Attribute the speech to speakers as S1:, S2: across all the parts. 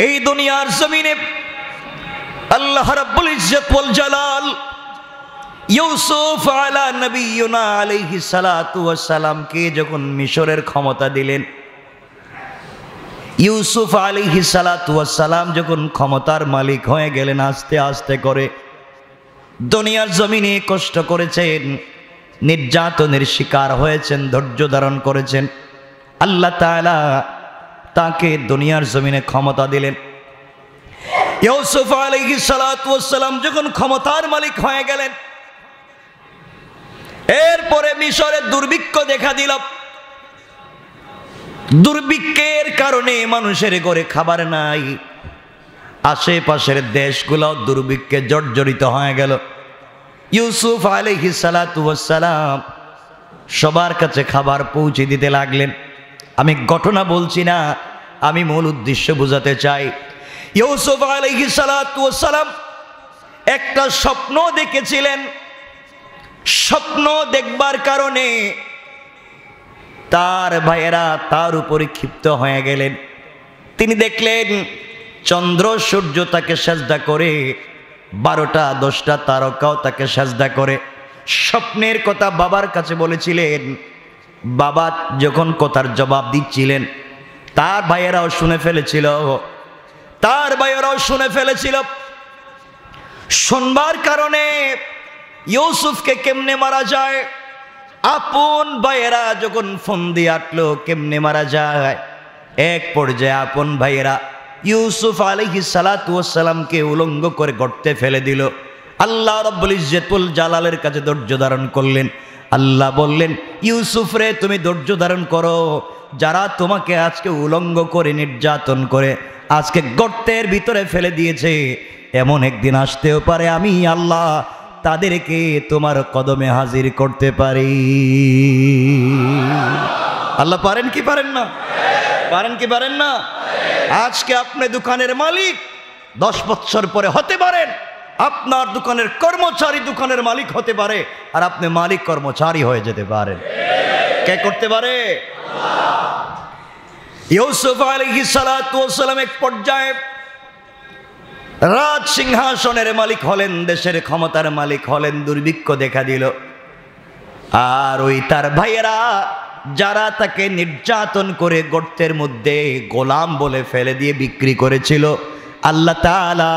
S1: এই দুনিয়ার জমিনে আল্লাহ রাব্বুল ইজ্জত ওয়াল জালাল ইউসুফ আলা নবিয়ুনা আলাইহিস সালাতু ওয়াস সালামকে যখন মিশরের ক্ষমতা দিলেন, ইউসুফ আলাইহিস সালাতু ওয়াস সালাম যখন ক্ষমতার মালিক হয়ে গেলেন, আস্তে আস্তে করে দুনিয়ার জমিনে কষ্ট করেছেন, নির্যাতনের শিকার হয়েছেন, ধৈর্য ধারণ করেছেন। আল্লাহ তাআলা তাকে দুনিয়ার জমিনে ক্ষমতা দিলেন। ইউসুফ আলাইহিস সালাতু ওয়াস সালাম যখন ক্ষমতার মালিক হয়ে গেলেন, এরপরে মিশরে দুর্ভিক্ষ দেখা দিল। দুর্ভিক্ষের কারণে মানুষের ঘরে খাবার নাই, আশেপাশের দেশগুলো দুর্ভিক্ষে জর্জরিত হয়ে গেল। ইউসুফ আলাইহিস সালাতু ওয়াস সালাম সবার কাছে খাবার পৌঁছে দিতে লাগলেন। আমি ঘটনা বলছি না, আমি মূল উদ্দেশ্য বোঝাতে চাই। ইউসুফ আলাইহিস সালাতু ওয়াস সালাম একটা স্বপ্ন দেখেছিলেন। স্বপ্ন দেখবার কারণে তার ভাইয়েরা তার উপরে ক্ষিপ্ত হয়ে গেলেন। তিনি দেখলেন চন্দ্র সূর্য তাকে সেজদা করে, 12টা 10টা তারকাও তাকে সেজদা করে। স্বপ্নের কথা বাবার কাছে বলেছিলেন। বাবা যখন কথার জবাব দিচ্ছিলেন, তার ভাইয়েরাও শুনে ফেলেছিল। শুনবার কারণে ইউসুফকে কেমনে মারা যায়, আপন ভাইয়েরা যখন ফোন দিয়ে আটলো কেমনে মারা যায়, এক পর্যায়ে আপন ভাইয়েরা ইউসুফ আলাইহিস সালাতু ওয়াস সালামকে উলঙ্গ করে গর্তে ফেলে দিল। আল্লাহ রাব্বুল ইজ্জতুল জালালের কাছে ধৈর্য ধারণ করলেন। আল্লাহ বললেন, ইউসুফ রে, তুমি ধৈর্য ধারণ করো। যারা তোমাকে আজকে উলঙ্গ করে নির্যাতন করে আজকে গর্তের ভিতরে ফেলে দিয়েছে, এমন একদিন আসতেও পারে আমি আল্লাহ তাদেরকে তোমার কদমে হাজির করতে পারি। আল্লাহ পারেন কি পারেন না? পারেন কি পারেন না? আজকে আপনি দোকানের মালিক, 10 বছর পরে হতে পারেন আপনার দোকানের কর্মচারী দোকানের মালিক হতে পারে, আর আপনি মালিক কর্মচারী হয়ে যেতে পারেন। কে করতে পারে? ইউসুফ আলাইহিস সালাতু ওয়াস সালাম এক পর্যায়ে রাজ সিংহাসনের মালিক হলেন, দেশের ক্ষমতার মালিক হলেন। দুর্ভিক্ষ দেখা দিল, আর ওই তার ভাইয়েরা যারা তাকে নির্যাতন করে গর্তের মধ্যে গোলাম বলে ফেলে দিয়ে বিক্রি করেছিল, আল্লাহ তাআলা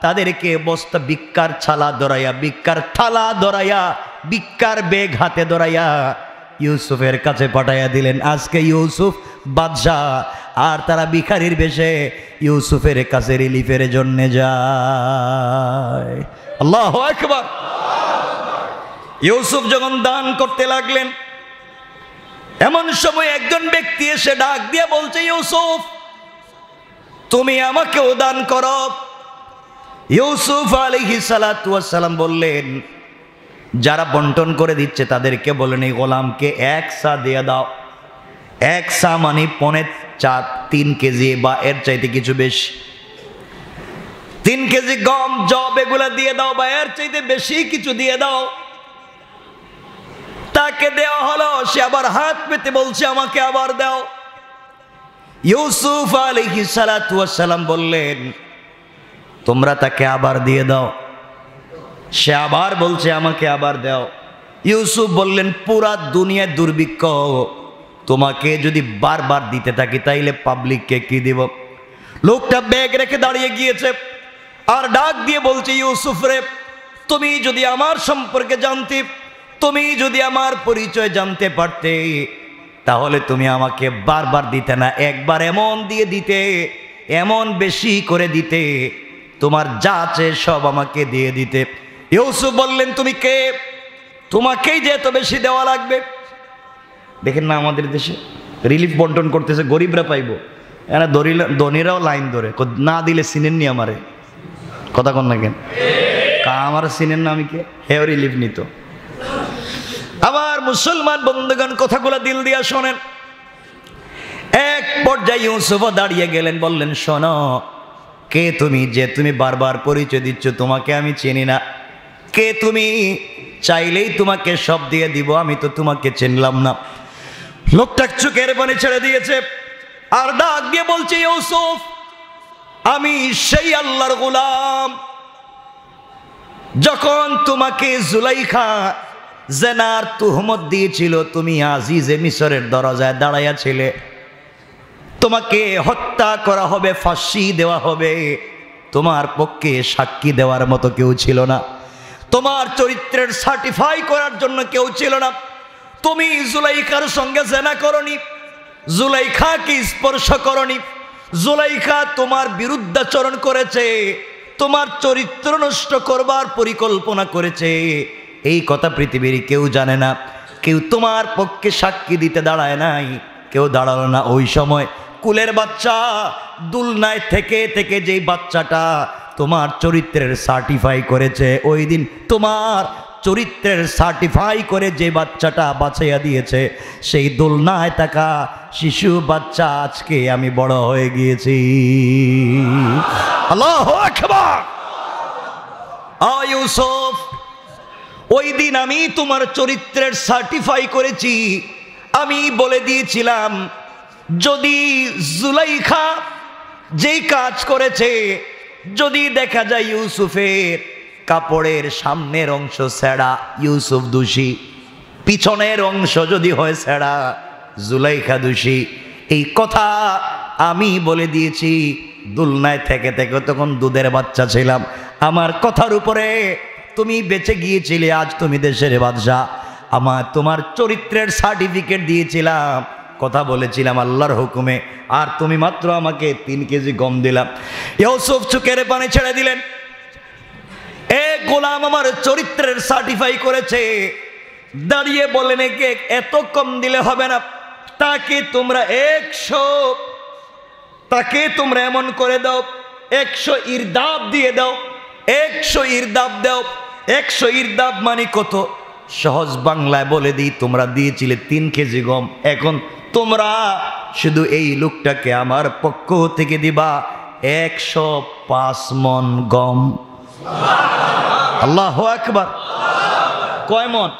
S1: তাদেরকে বস্তা ভিক্ষার ছালা ধরাইয়া, ভিক্ষার থালা ধরাইয়া, ভিক্ষার বেগ হাতে ধরাইয়া ইউসুফের কাছে পাঠাইয়া দিলেন। আজকে ইউসুফ বাদশাহ, আর তারা ভিখারির বেশে ইউসুফের কাছে রিলিফের জন্য যায়। আল্লাহু আকবার। ইউসুফ যখন দান করতে লাগলেন, এমন সময় একজন ব্যক্তি এসে ডাক দিয়ে বলছে, ইউসুফ তুমি আমাকেও দান করো। ইউসুফ আলাইহিস সালাতু ওয়াস সালাম বললেন, যারা বন্টন করে দিচ্ছে তাদেরকে বলেন এই গোলামকে 1 সা দিয়ে দাও। 1 সা মানে 3 কেজি বা এর চাইতে কিছু বেশি। 3 কেজি গম জব এগুলা দিয়ে দাও, বা এর চাইতে বেশি কিছু দিয়ে দাও। তাকে দেওয়া হলো, সে আবার হাত পেতে বলছে আমাকে আবার দাও। ইউসুফ আলাইহিস সালাতু ওয়াস সালাম বললেন, তোমরা তাকে আবার দিয়ে দাও। সে আবার বলছে আমাকে আবার দাও। ইউসুফ বললেন, পুরা দুনিয়ায় দুর্ভিক্ষ, তোমাকে যদি বারবার দিতে থাকি তাইলে পাবলিককে কি দিব? লোকটা ব্যাগ রেখে দাঁড়িয়ে গিয়েছে, আর ডাক দিয়ে বলছে, ইউসুফ রে, তুমি যদি আমার সম্পর্কে জানতে, তুমি যদি আমার পরিচয় জানতে পারতে, তাহলে তুমি আমাকে বারবার দিতে না, একবার এমন দিয়ে দিতে, এমন বেশি করে দিতে, তোমার যা আছে সব আমাকে দিয়ে দিতে। ইউসুফ বললেন, তুমি কে? তোমাকেই যে এত বেশি দেওয়া লাগবে। দেখেন না আমাদের দেশে রিলিফ বন্টন করতেছে, গরিবরা পাইব, এরা ধনীরাও লাইন ধরে, না দিলে চিনেননি আমারে। কথা কন না কেন? আমার চিনেন না, আমি কে? হেও রিলিফ নিত। আমার মুসলমান বন্ধুগণ, কথাগুলো দিল দিয়া শোনেন। এক পর্যায়ে ইউসুফ দাঁড়িয়ে গেলেন, বললেন, শোনো, কে তুমি যে তুমি বারবার পরিচয় দিচ্ছ? তোমাকে আমি চিনি না। কে তুমি? চাইলেই তোমাকে সব দিয়ে দিব, আমি তো তোমাকে চিনলাম না। লোকটা চোখের পানি ছেড়ে দিয়েছে, আর ডাক দিয়ে বলছে, ইউসুফ আমি সেই আল্লাহর গোলাম। যখন তোমাকে জুলাইখা জেনার তুহমত দিয়েছিল, তুমি আজিজে মিশরের দরজায় দাঁড়াইয়া ছিলে, তোমাকে হত্যা করা হবে, ফাঁসি দেওয়া হবে, তোমার পক্ষে সাক্ষী দেওয়ার মতো কেউ ছিল না, তোমার চরিত্রের সার্টিফাই করার জন্য কেউ ছিল না। তুমি জুলাইখার সঙ্গে জেনা করনি, জুলাইখাকে স্পর্শ করনি, জুলাইখা তোমার বিরুদ্ধাচরণ করেছে, তোমার চরিত্র নষ্ট করবার পরিকল্পনা করেছে। এই কথা পৃথিবীর কেউ জানে না, কেউ তোমার পক্ষে সাক্ষী দিতে দাঁড়ায় নাই, কেউ দাঁড়ালো না। ওই সময় কুলের বাচ্চা দুলনায় থেকে থেকে যেই বাচ্চাটা তোমার চরিত্রের সার্টিফাই করেছে, ওই দিন তোমার চরিত্রের সার্টিফাই করে যে বাচ্চাটা বাঁচাইয়া দিয়েছে, সেই দোলনায় থাকা শিশু বাচ্চা আজকে আমি বড় হয়ে গিয়েছি। আল্লাহু আকবার। ইউসুফ, ওই দিন আমি তোমার চরিত্রের সার্টিফাই করেছি। আমি বলে দিয়েছিলাম, যদি জুলাইখা যেই কাজ করেছে, যদি দেখা যায় ইউসুফের কাপড়ের সামনের অংশ ছেঁড়া, ইউসুফ দোষী, পিছনের অংশ যদি হয় ছেঁড়া, জুলাইখা দোষী। এই কথা আমি বলে দিয়েছি। দুলনায় থেকে থেকে তখন দুধের বাচ্চা ছিলাম, আমার কথার উপরে তুমি বেঁচে গিয়েছিলে, আজ তুমি দেশের বাদশা। আমার তোমার চরিত্রের সার্টিফিকেট দিয়েছিলাম, কথা বলেছিলাম আল্লাহর হুকুমে, আর তুমি মাত্র আমাকে 3 কেজি গম দিলাম। ইউসুফ চোখের পানি ছেড়ে দিলেন। এ গোলাম আমার চরিত্রের সার্টিফাই করেছে, দাঁড়িয়ে বলেন একে এত কম দিলে হবে না, তাকে তোমরা 100, তাকে তোমরা এমন করে দাও, 100 ইরদাব দিয়ে দাও, 100 ইরদাব দাও। 100 ইরদাব মানে কত? সহজ বাংলায় বলে দিই, তোমরা দিয়েছিলে 3 কেজি গম, এখন তোমরা শুধু এই লোকটাকে আমার পক্ষ থেকে দিবা 105 মন গম। আল্লাহু আকবার। কয় মন?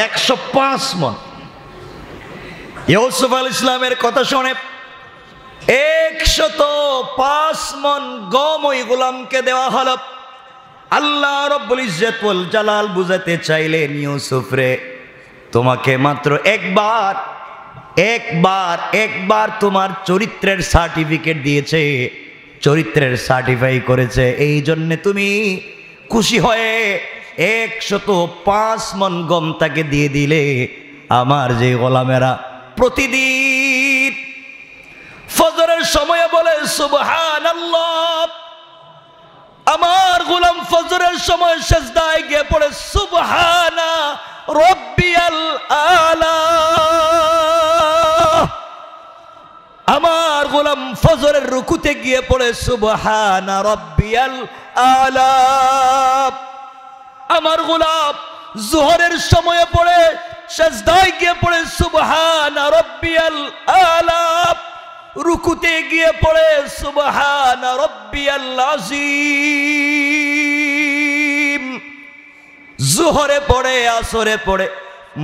S1: 105 মন। ইউসুফ আলাইহিস সালামের কথা শুনে 105 মন গম ওই গোলামকে দেওয়া হলো। আল্লাহ রব্বুল ইজ্জত ওয়াল জালাল বুঝাতে চাইলেন, ইউসুফ রে, তোমাকে মাত্র একবার তোমার চরিত্রের সার্টিফিকেট দিয়েছে, চরিত্রের সার্টিফাই করেছে, এই জন্য তুমি খুশি হয়ে 105 মন গম তাকে দিয়ে দিলে। আমার যে গোলামেরা প্রতিদিন ফজরের সময় বলে সুবহানাল্লাহ, আমার গোলাম ফজরের সময় সিজদায় গিয়ে পড়ে সুবহানা রাব্বিয়াল আলা। আমার গোলাম ফজরের রুকুতে গিয়ে পড়ে সুবহানা রাব্বিয়াল আলা। আমার গোলাম যোহরের সময় পড়ে সিজদায় গিয়ে পড়ে সুবহানা রাব্বিয়াল আলা, রুকুতে গিয়ে পড়ে সুবহানা রাব্বিয়াল আযীম। যোহরে পড়ে, আসরে পড়ে,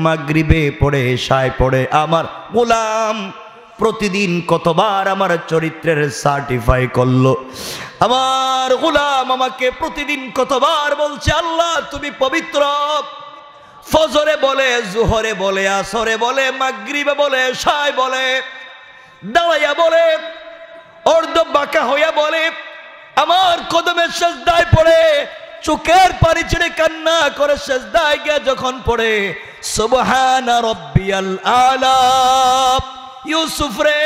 S1: মাগরিবে পড়ে, এশায় পড়ে। আমার গোলাম প্রতিদিন কতবার আমার চরিত্রের সার্টিফাই করলো। আমার গোলাম আমাকে প্রতিদিন কতবার বলছে, আল্লাহ তুমি পবিত্র। ফজরে বলে, যোহরে বলে, আসরে বলে, মাগরিবে বলে, এশায় বলে, দাঁড়াইয়া বলে, অর্ধ বাঁকা হইয়া বলে, আমার কদমের সিজদায় পড়ে চোখের পানি ছেড়ে কান্না করে সিজদায় গিয়ে যখন পড়ে সুবহানা রাব্বিয়াল আলা। ইউসুফ রে,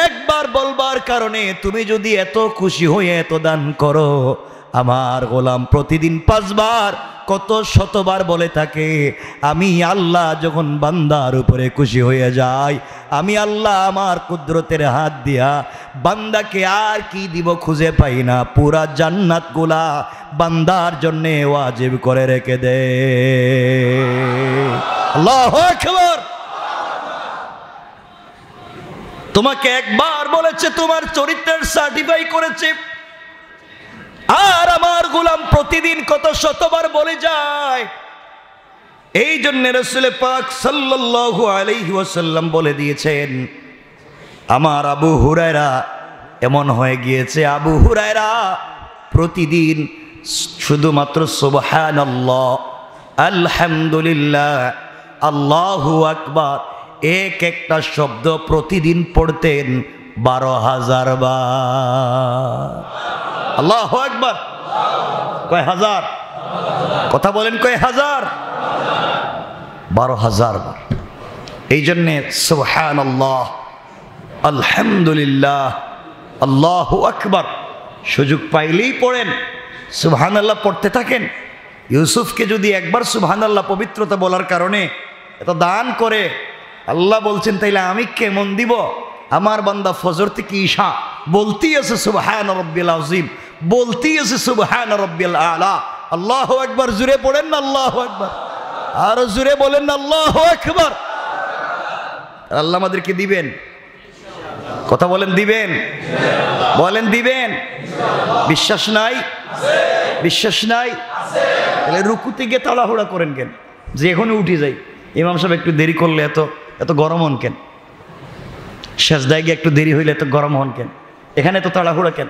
S1: একবার বলবার কারণে তুমি যদি এত খুশি হয়ে এত দান করো, আমার গোলাম প্রতিদিন 5 বার কত শতবার বলে থাকে, আমি আল্লাহ যখন বান্দার উপরে খুশি হয়ে যাই, আমি আল্লাহ আমার কুদরতের হাত দিয়া বান্দাকে আর কি দিব খুঁজে পাই না, পুরা জান্নাত গুলা বান্দার জন্যে ওয়াজিব করে রেখে দে। আল্লাহু আকবার। তোমাকে একবার বলেছে, তোমার চরিত্রের সার্টিফাই করেছে, আর আমার গোলাম প্রতিদিন কত শতবার বলে যায়। এই জন্য রাসূল পাক সাল্লাল্লাহু আলাইহি ওয়াসাল্লাম বলে দিয়েছেন, আমার আবু হুরায়রা এমন হয়ে গিয়েছে আবু হুরায়রা প্রতিদিন শুধুমাত্র সুবহানাল্লাহ, আলহামদুলিল্লাহ, আল্লাহু আকবার এক একটা শব্দ প্রতিদিন পড়তেন 12,000 বার। আল্লাহু আকবার। কয় হাজার? কথা বলেন, কয় হাজার? 12,000 বার। এই জন্যে সুবহানাল্লাহ, আলহামদুলিল্লাহ, আল্লাহু আকবার সুযোগ পাইলেই পড়েন, সুবহানাল্লাহ পড়তে থাকেন। ইউসুফকে যদি একবার সুবহানাল্লাহ পবিত্রতা বলার কারণে এত দান করে, আল্লাহ বলছেন তাইলে আমি কেমন দিব? আমার বান্দা ফজর থেকে ঈশা বলতেই আছে সুবহান রাব্বিল আযীম, বলতেই আছে সুবহান রাব্বিল আলা। আল্লাহু আকবার জুড়ে পড়েন না, আল্লাহু আকবার। আর জুড়ে বলেন না, আল্লাহু আকবার। আল্লাহ আমাদেরকে দিবেন, কথা বলেন দিবেন, বলেন দিবেন। বিশ্বাস নাই? বিশ্বাস নাই? তাহলে রুকুতে গিয়ে তাড়াহুড়া করেন কেন? যে এখনই উঠে যাই, ইমাম সাহেব একটু দেরি করলে এত গরম হন কেন? সেজদায় গিয়ে একটু দেরি হইলে এত গরম হন কেন? এখানে তো তাড়াহুড়া কেন?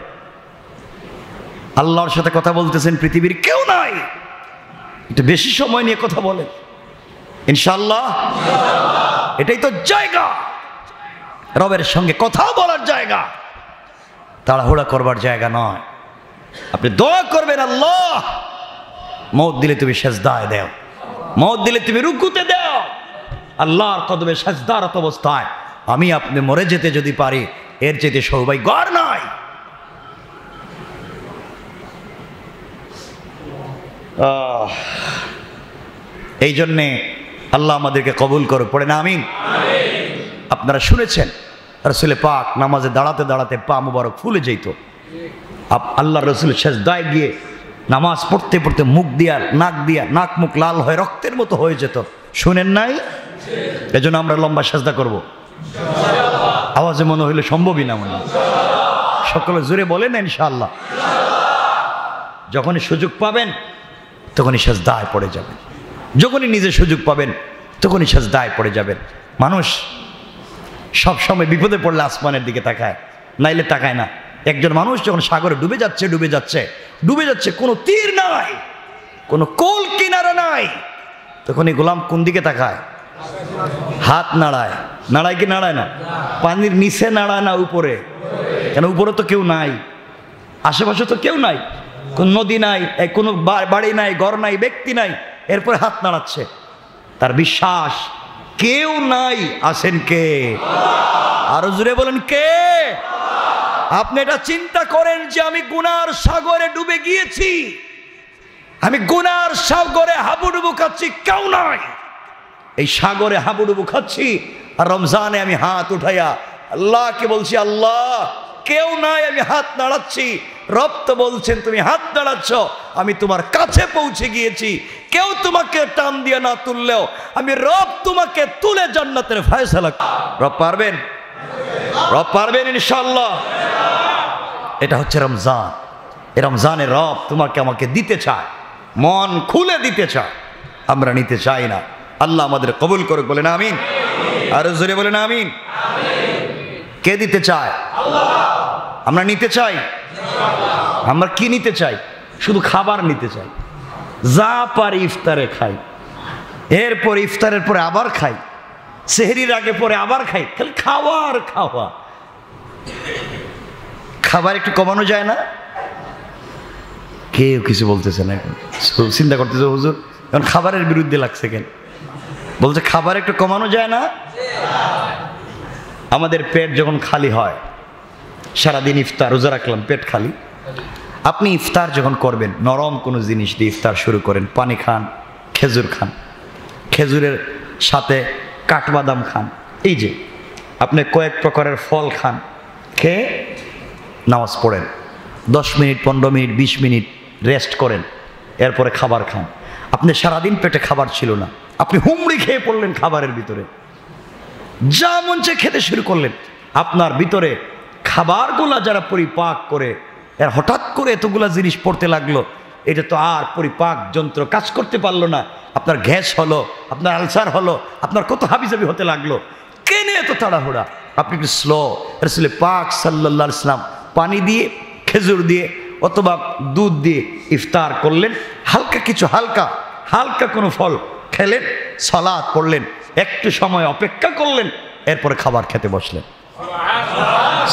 S1: আল্লাহর সাথে কথা বলতেছেন, পৃথিবীর কেউ নাই, একটু বেশি সময় নিয়ে কথা বলেন ইনশাআল্লাহ। এটাই তো জায়গা, রবের সঙ্গে কথা বলার জায়গা, তাড়াহুড়া করবার জায়গা নয়। আপনি দোয়া করবেন, আল্লাহ মওত দিলে তুমি সেজদায় দাও, মওত দিলে তুমি রুকুতে দাও। আল্লাহর কদমে সেজদারত অবস্থায় আমি আপনি মরে যেতে যদি পারি, এর চেয়ে সৌভাগ্য আর নাই। এই জন্যে আল্লাহ আমাদেরকে কবুল করো, পড়েন আমিন। আপনারা শুনেছেন রাসূল পাক নামাজে দাঁড়াতে দাঁড়াতে পা মুবারক ফুলে যেত। আল্লাহ রসুল সেজদায় গিয়ে নামাজ পড়তে পড়তে মুখ দিয়া নাক মুখ লাল হয়ে রক্তের মতো হয়ে যেত। শুনেন নাই? এজন্য আমরা লম্বা সেজদা করব। আওয়াজে মনে হইলে সম্ভবই না, মনে সকলে জোরে বলেন ইনশাআল্লাহ। যখনই সুযোগ পাবেন তখনই সেজদায় পড়ে যাবেন, যখনই নিজে সুযোগ পাবেন তখনই সেজদায় পড়ে যাবেন। মানুষ সব সময় বিপদে পড়লে আসমানের দিকে তাকায়, নাইলে তাকায় না। একজন মানুষ যখন সাগরে ডুবে যাচ্ছে, কোনো তীর নাই, কোনো কোল কিনারা নাই, তখন এই গোলাম কোন দিকে তাকায়? হাত নাড়ায় কি নাড়ায় না? পানির নিচে নাড়ায় না উপরে? কেন উপরে তো কেউ নাই, আশেপাশে তো কেউ নাই, কোন নদী নাই, কোনো বাড়ি নাই, ঘর নাই, ব্যক্তি নাই, এরপরে হাত নাড়াচ্ছে। তার বিশ্বাস কেউ নাই, আছেন কে? আরো জোরে বলেন কে? আপনি এটা চিন্তা করেন যে আমি গুনার সাগরে ডুবে গিয়েছি, আমি গুনার সাগরে হাবুডুবু খাচ্ছি, কেউ নাই। এই সাগরে হাবুডুবু খাচ্ছি আর রমজানে আমি হাত উঠাইয়া আল্লাহকে বলছি, আল্লাহ কেউ নাই, আমি হাত নাড়াচ্ছি। রব তো বলছেন তুমি হাত নাড়াচ্ছ, আমি তোমার কাছে পৌঁছে গিয়েছি। কেউ তোমাকে টান দিয়ে না তুললেও আমি রব তোমাকে তুলে জান্নাতের ফয়সালা। রব পারবেন? রব পারবেন ইনশাআল্লাহ। এটা হচ্ছে রমজান। এই রমজানে রব তোমাকে আমাকে দিতে চায়, মন খুলে দিতে চায়, আমরা নিতে চাই না। আল্লাহ আমাদের কবুল করুক, বলেন আমিন। আর জোরে বলেন আমিন। কে দিতে চায়? আমরা নিতে চাই। আমরা কি নিতে চাই? শুধু খাবার নিতে চাই। যা পারি ইফতারে খাই, এরপর ইফতারের পরে আবার খাই, সেহরির আগে পরে আবার খাই, খালি খাওয়া আর খাওয়া। খাবার একটু কমানো যায় না? কেউ কিছু বলতেছে না। এখন চিন্তা করতেছে হুজুর এখন খাবারের বিরুদ্ধে লাগছে কেন? বলছে খাবার একটু কমানো যায় না? আমাদের পেট যখন খালি হয়, সারাদিন ইফতার রোজা রাখলাম, পেট খালি। আপনি ইফতার যখন করবেন, নরম কোনো জিনিস দিয়ে ইফতার শুরু করেন। পানি খান, খেজুর খান, খেজুরের সাথে কাঠবাদাম খান, এই যে আপনি কয়েক প্রকারের ফল খান, খেয়ে নামাজ পড়েন। 10 মিনিট, 15 মিনিট, 20 মিনিট রেস্ট করেন, এরপরে খাবার খান। আপনি সারাদিন পেটে খাবার ছিল না, আপনি হুমড়ি খেয়ে পড়লেন খাবারের ভিতরে, যা মন চায় খেতে শুরু করলেন। আপনার ভিতরে খাবারগুলা যারা পরিপাক করে, এর হঠাৎ করে এতগুলা জিনিস পড়তে লাগলো, এটা তো আর পরিপাক যন্ত্র কাজ করতে পারলো না। আপনার গ্যাস হলো, আপনার আলসার হলো, আপনার কত হাবিজাবি হতে লাগলো। কেন এত তাড়াহুড়া? আপনি একটু স্লো। রাসূল পাক সাল্লাল্লাহু আলাইহি ওয়াসাল্লাম পানি দিয়ে, খেজুর দিয়ে অথবা দুধ দিয়ে ইফতার করলেন, হালকা কিছু হালকা কোনো ফল খেলেন, সালাত পড়লেন, একটু সময় অপেক্ষা করলেন, এরপরে খাবার খেতে বসলেন।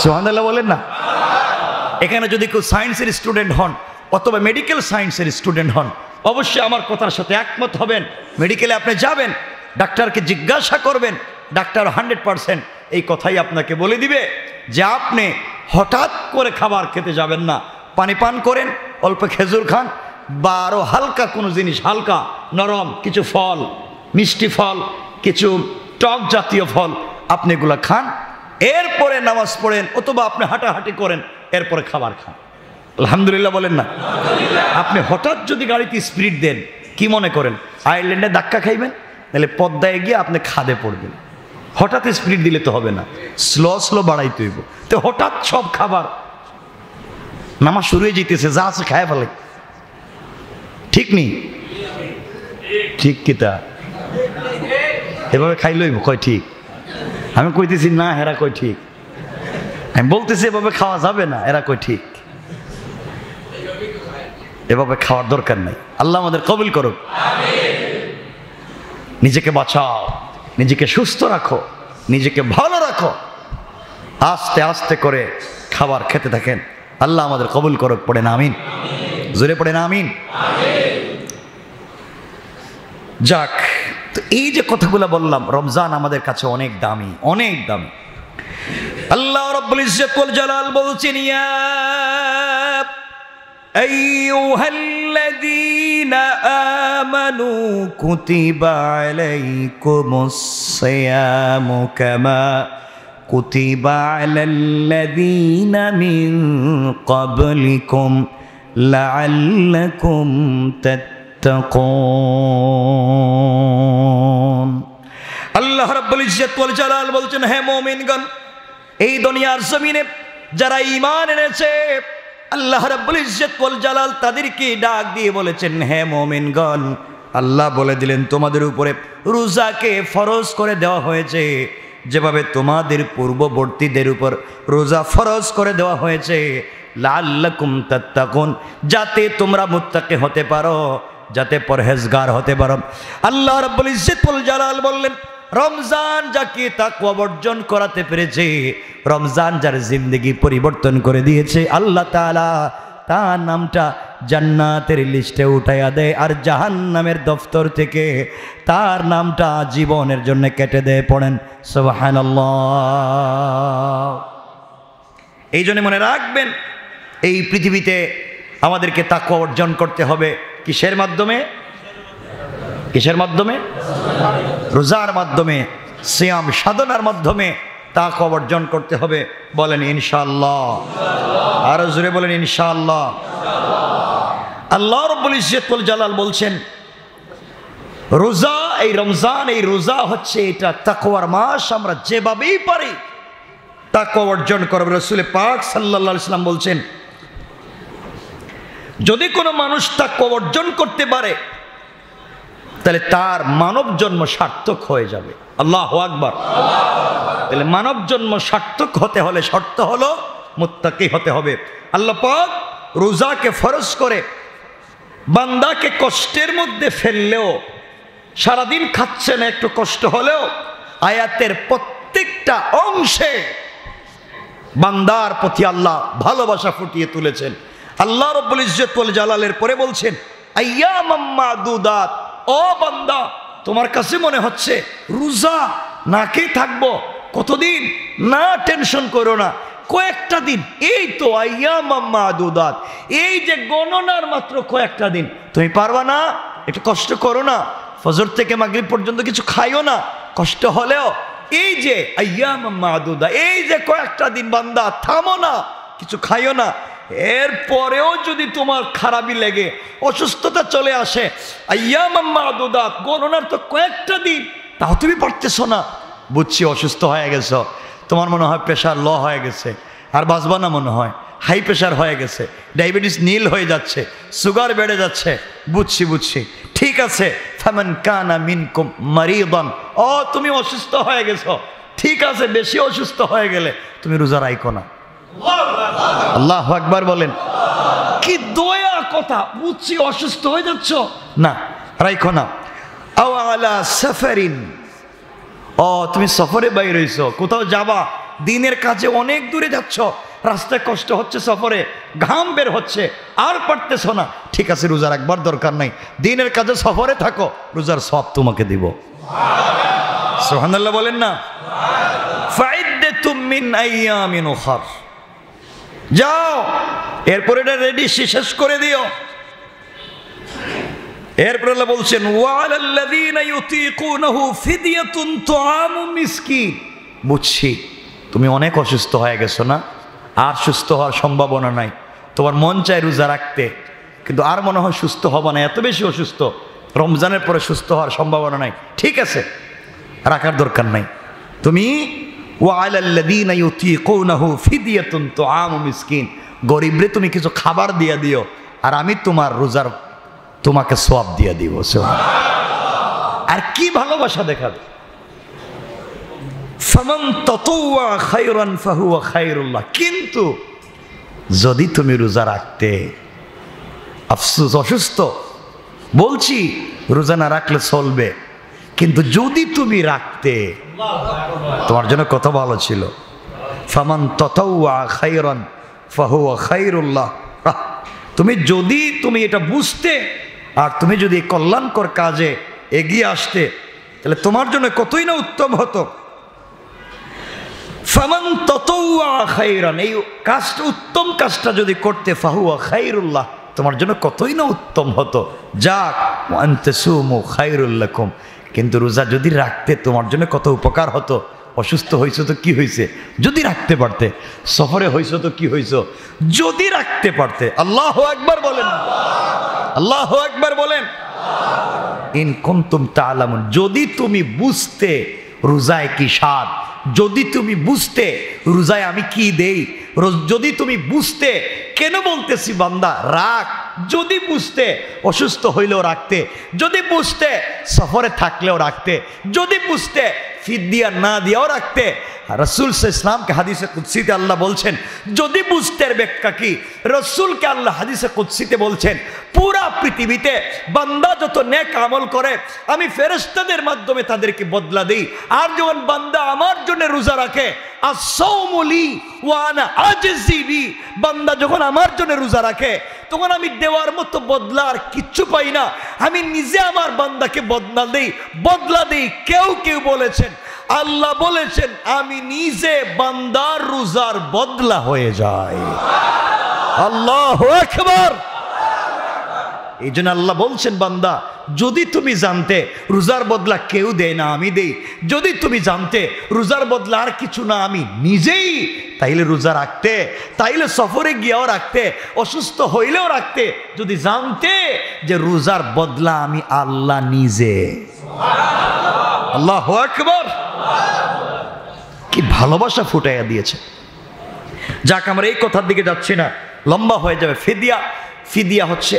S1: সুবহানাল্লাহ বলেন না। এখানে যদি কেউ সায়েন্সের স্টুডেন্ট হন অথবা মেডিকেল সায়েন্সের স্টুডেন্ট হন, অবশ্যই আমার কথার সাথে একমত হবেন। মেডিকেলে আপনি যাবেন, ডাক্তারকে জিজ্ঞাসা করবেন, ডাক্তার 100% এই কথাই আপনাকে বলে দিবে যে আপনি হঠাৎ করে খাবার খেতে যাবেন না, পানি পান করেন, অল্প খেজুর খান, বা আরও হালকা কোনো জিনিস, হালকা নরম কিছু ফল, মিষ্টি ফল, কিছু টক জাতীয় ফল, আপনি এগুলো খান, এরপরে নামাজ পড়েন অথবা আপনি হাঁটাহাঁটি করেন, এরপরে খাবার খান। আলহামদুলিল্লাহ বলেন না। আপনি হঠাৎ যদি গাড়িতে স্পিড দেন, কি মনে করেন আয়ারল্যান্ডে ধাক্কা খাইবেন? তাহলে পদ্মায় গিয়ে আপনি খাদে পড়বেন। হঠাৎ স্পিড দিলে তো হবে না, স্লো বাড়াইতে হইব। তো হঠাৎ সব খাবার, নামাজ শুরু হয়ে যেতেছে, যা আছে খায় ফেলে, ঠিক নেই? ঠিক কিতা এভাবে খাইলই কয় ঠিক? আমি কইতেছি না, এরা কই ঠিক। আমি বলতেছি এভাবে খাওয়া যাবে না, এরা কই ঠিক। এভাবে খাওয়ার দরকার নাই। আল্লাহ আমাদের কবুল করুক। নিজেকে বাঁচাও, নিজেকে সুস্থ রাখো, নিজেকে ভালো রাখো, আস্তে আস্তে করে খাবার খেতে থাকেন। আল্লাহ আমাদের কবুল করুক। পড়েন আমিন, জোরে পড়েন আমিন। যাক, তো এই যে কথাগুলো বললাম, রমজান আমাদের কাছে অনেক দামি, অনেক দামি। আল্লাহ রাব্বুল ইজ্জত ওয়াল জালাল বলছেন, ইয়া আইয়ুহাল্লাযীনা আমানু কুতিবা আলাইকুমুস সিয়ামু কামা কুতিবা আলাল্লাযীনা মিন ক্বাবলিকুম লাআল্লাকুম তাত্তাকুন। আল্লাহ রাব্বুল ইজ্জত ওয়াল জালাল বলছেন, হে মুমিনগণ, এই দুনিয়ার জমিনে যারা ঈমান এনেছে, আল্লাহ রাব্বুল ইজ্জত ওয়াল জালাল তাদেরকে ডাক দিয়ে বলেছেন, হে মুমিনগণ, আল্লাহ বলে দিলেন তোমাদের উপরে রোজাকে ফরজ করে দেওয়া হয়েছে, যেভাবে তোমাদের পূর্ববর্তীদের উপর রোজা ফরজ করে দেওয়া হয়েছে, লাআল্লাকুম তাত্তাকুন, যাতে তোমরা মুত্তাকি হতে পারো, যাতে পরহেজগার হতে পারো। আল্লাহ রাব্বুল ইজ্জত ওয়াল জালাল বললেন, রমজান যাকে তাকওয়া অর্জন করাতে পেরেছে, রমজান যার জিন্দেগি পরিবর্তন করে দিয়েছে, আল্লাহ তাআলা তার নামটা জান্নাতের লিস্টে উঠাইয়া দেয়, আর জাহান্নামের দফতর থেকে তার নামটা জীবনের জন্য কেটে দেয়। পড়েন সুবহানাল্লাহ। এই জন্য মনে রাখবেন, এই পৃথিবীতে আমাদেরকে তাকওয়া অর্জন করতে হবে। কিসের মাধ্যমে? কিসের মাধ্যমে? রোজার মাধ্যমে, সিয়াম সাধনার মাধ্যমে তাকওয়া অর্জন করতে হবে। বলেন ইনশাআল্লাহ। আরো জোরে বলেন ইনশাআল্লাহ। আল্লাহ রাব্বুল ইজ্জত ওয়াল জালাল বলছেন, রোজা, এই রমজান, এই রোজা হচ্ছে এটা তাকওয়ার মাস। আমরা যেভাবেই পারি তাকওয়া অর্জন করব। রাসূল পাক সাল্লাল্লাহু আলাইহি ওয়াসাল্লাম বলছেন, যদি কোনো মানুষ তাকওয়া অর্জন করতে পারে, তাহলে তার মানব জন্ম সার্থক হয়ে যাবে। আল্লাহু আকবার। তাহলে মানব জন্ম সার্থক হতে হলে শর্ত হলো মুত্তাকি হতে হবে। আল্লাহ পাক রোজাকে ফরজ করে বান্দাকে কষ্টের মধ্যে ফেললেও, সারাদিন খাচ্ছে না, একটু কষ্ট হলেও আয়াতের প্রত্যেকটা অংশে বান্দার প্রতি আল্লাহ ভালোবাসা ফুটিয়ে তুলেছেন। আল্লাহ রাব্বুল ইজ্জত ওয়াল জালালের পরে বলছেন, আইয়ামাম মাদুদাত, ও বান্দা, তোমার কাছে মনে হচ্ছে রোজা না খেয়ে থাকবো কতদিন? না, টেনশন করো না, কয়েকটা দিন, এই তো আইয়ামাম মাদুদাত, এই যে গণনার মাত্র কয়েকটা দিন, তুমি পারবা না? একটু কষ্ট করো না, ফজর থেকে মাগরিব পর্যন্ত কিছু খাইও না, কষ্ট হলেও এই যে আইয়ামাম মাদুদা, এই যে কয়েকটা দিন বান্দা থামো না, কিছু খাইও না। এরপরেও যদি তোমার খারাপই লেগে, অসুস্থতা চলে আসে, আইয়ামাম মাদুদাত, গণনার তো কয়েকটা দিন, তাও তুমি পারতেছো না, বুঝছি অসুস্থ হয়ে গেছো, তোমার মনে হয় প্রেশার লো হয়ে গেছে, আর বাঁচবা না মনে হয়, হাই প্রেশার হয়ে গেছে, ডায়াবেটিস নীল হয়ে যাচ্ছে, সুগার বেড়ে যাচ্ছে, বুঝছি, ঠিক আছে। ফামান কানা মিনকুম মারিদান, ও তুমি অসুস্থ হয়ে গেছো, ঠিক আছে, বেশি অসুস্থ হয়ে গেলে তুমি রোজা রাখো না, আল্লাহু আকবার বলেন। কি দয়া কথা, বুঝছি অসুস্থ হয়ে যাচ্ছ, না রাইখো না। আও আলা সাফারিন, ও তুমি সফরে বাইরে হইছো, কোথাও যাবা, দিনের কাজে অনেক দূরে যাচ্ছ, রাস্তায় কষ্ট হচ্ছে, সফরে ঘাম বের হচ্ছে, আর পারতেছ না, ঠিক আছে রোজা রাখবার দরকার নাই, দিনের কাজে সফরে থাকো, রোজার সওয়াব তোমাকে দিব। সুবহানাল্লাহ বলেন না। ফাইদ্দাতুম মিন আইয়ামিন উখার, যাও এরপরে এটা রেডি শেষ করে দিও। এরপর আল্লাহ বলছেন ওয়ালাল্লাযীনা ইউতীকুনাহু ফিদিয়াতুন তুআমু মিসকিন। বুঝছি তুমি অনেক অসুস্থ হয়ে গেছো না, আর সুস্থ হওয়ার সম্ভাবনা নাই, তোমার মন চায় রোজা রাখতে, কিন্তু আর মনে হয় সুস্থ হবা না, এত বেশি অসুস্থ, রমজানের পরে সুস্থ হওয়ার সম্ভাবনা নাই, ঠিক আছে রাখার দরকার নাই। তুমি ওয়ালাল্লাযীনা ইউতীকুনাহু ফিদিয়াতুন তুআমু মিসকিন, গরিবরে তুমি কিছু খাবার দিয়ে দিও, আর আমি তোমার রোজার তোমাকে সওয়াব দিয়ে দিব। আর কি ভালোবাসা দেখাবে। ফামান তাতাওয়া খায়রান ফাহুয়া খায়রুল্লাহ, কিন্তু যদি তুমি রোজা রাখতে, আফসোস অসুস্থ বলছি রোজা না রাখলে চলবে, কিন্তু যদি তুমি রাখতে তোমার জন্য কত ভালো ছিল। ফামান তাতাওয়া খায়রান ফাহুয়া খায়রুল্লাহ, তুমি এটা বুঝতে আর তুমি যদি কল্যাণকর কাজে এগিয়ে আসতে, তাহলে তোমার জন্য কতই না উত্তম হতো। ফামান তাতাওয়া খায়রান, এই কাজটা উত্তম কাজটা যদি করতে, ফাহুয়া খায়রুল্লাহ, তোমার জন্য কতই না উত্তম হতো। যাক ওয়া আনতাসুমু খায়রুল লাকুম, কিন্তু রোজা যদি রাখতে তোমার জন্য কত উপকার হতো। অসুস্থ হয়েছো তো কি হয়েছে, যদি রাখতে পারতে, সফরে হয়েছো তো কি হয়েছো, যদি রাখতে পারতে। আল্লাহু আকবার বলেন, আল্লাহু আকবার বলেন। ইন কুনতুম তা'লামুন, যদি তুমি বুঝতে রোজায় কি স্বাদ, যদি তুমি বুঝতে রোজায় আমি কি দেই, যদি তুমি বুঝতে কেন বলতেছি বান্দা রাখ, যদি বুঝতে অসুস্থ হইলেও রাখতে, যদি বুঝতে সফরে থাকলেও রাখতে, যদি বুঝতে ফিদিয়া না দিয়েও রাখতে। রাসূল সাল্লাল্লাহু আলাইহি ওয়াসাল্লামকে হাদিসে কুদসিতে আল্লাহ বলছেন, যদি বুঝতে ব্যাখ্যা কি, রাসূলকে আল্লাহ হাদিসে কুদসিতে বলছেন পুরা পৃথিবীতে বান্দা যত নেক আমল করে আমি ফেরেশতাদের মাধ্যমে তাদেরকে বদলা দেই, আর যখন বান্দা আমার জন্য রোজা রাখে, আস-সাওমু লি ওয়া আনা আজজি বি, বান্দা যখন আমার জন্য রোজা রাখে তখন আমি দেওয়ার মতো বদলা আর কিচ্ছু পাই না, আমি নিজে আমার বান্দাকে বদলা দেই। কেউ কেউ বলেছেন, আল্লাহ বলেছেন আমি নিজে বান্দার রোজার বদলা হয়ে যাই। আল্লাহু আকবার। এই জন্য আল্লাহ বলছেন বান্দা যদি তুমি জানতে রোজার বদলা কেউ দেয় না, আমি দেই, যদি তুমি জানতে রোজার বদলা আর কিছু না আমি নিজেই, তাইলে রোজা রাখতে, তাইলে সফরে গিয়েও রাখতে, অসুস্থ হইলেও রাখতে, যদি জানতে যে রোজার বদলা আমি আল্লাহ নিজে। আল্লাহু আকবার। কি ভালোবাসা ফুটাইয়া দিয়েছে। যাক আমরা এই কথার দিকে যাচ্ছি না, লম্বা হয়ে যাবে। ফিদিয়া হচ্ছে,